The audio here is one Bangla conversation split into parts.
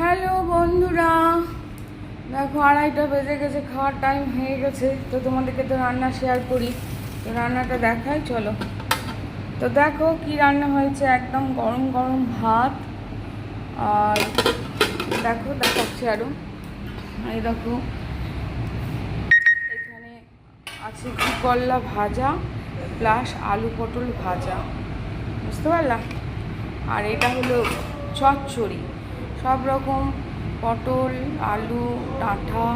হ্যালো বন্ধুরা, দেখো 2:30টা বেজে গেছে, খাওয়ার টাইম হয়ে গেছে। তো তোমাদেরকে তো রান্না শেয়ার করি, তো রান্নাটা দেখাই চলো। তো দেখো কি রান্না হয়েছে, একদম গরম গরম ভাত। আর দেখো দেখাচ্ছি আরও, এই দেখো এখানে আছে ঘি করলা ভাজা প্লাস আলু পটল ভাজা, বুঝতে পারলাম। আর এটা হলো চচ্চড়ি, সব রকম পটল আলু ডাঁটা,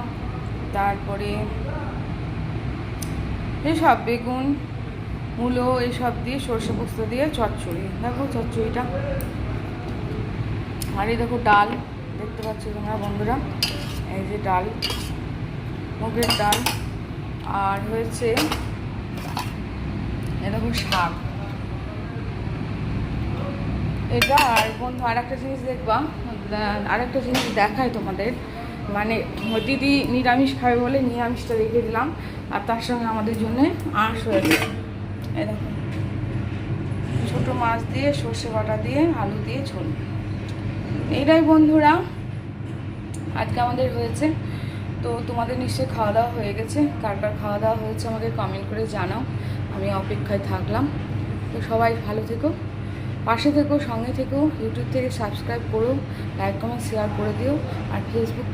তারপরে এসব বেগুন মূলো এইসব দিয়ে সর্ষে পোস্ত দিয়ে চচ্চড়ি। দেখো চচ্চড়িটা। আর এই দেখো ডাল, দেখতে পাচ্ছ তোমরা বন্ধুরা, এই যে ডাল, মুগের ডাল। আর হয়েছে এ দেখো শাক এটা। আর বন্ধু আরেকটা জিনিস দেখবা, আরেকটা জিনিস দেখায় তোমাদের, মানে দিদি নিরামিষ খাবে বলে নিরামিষটা রেখে দিলাম। আর তার সঙ্গে আমাদের জন্যে আঁশ হয়েছে, এই দেখো ছোটো মাছ দিয়ে সর্ষে বাটা দিয়ে আলু দিয়ে ঝোল। এইটাই বন্ধুরা আজকে আমাদের হয়েছে। তো তোমাদের নিশ্চয়ই খাওয়া দাওয়া হয়ে গেছে, কার কার খাওয়া দাওয়া হয়েছে আমাকে কমেন্ট করে জানাও, আমি অপেক্ষায় থাকলাম। তো সবাই ভালো থেকো, পাশে থেকো, সঙ্গে থেকো। ইউটিউব থেকে সাবস্ক্রাইব করো, লাইক কমেন্ট শেয়ার করে দিও। আর ফেসবুক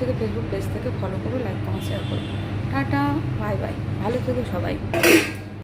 পেজ থেকে ফলো করো, লাইক কমেন্ট শেয়ার করো। টাটা, বাই বাই, ভালো থেকো সবাই।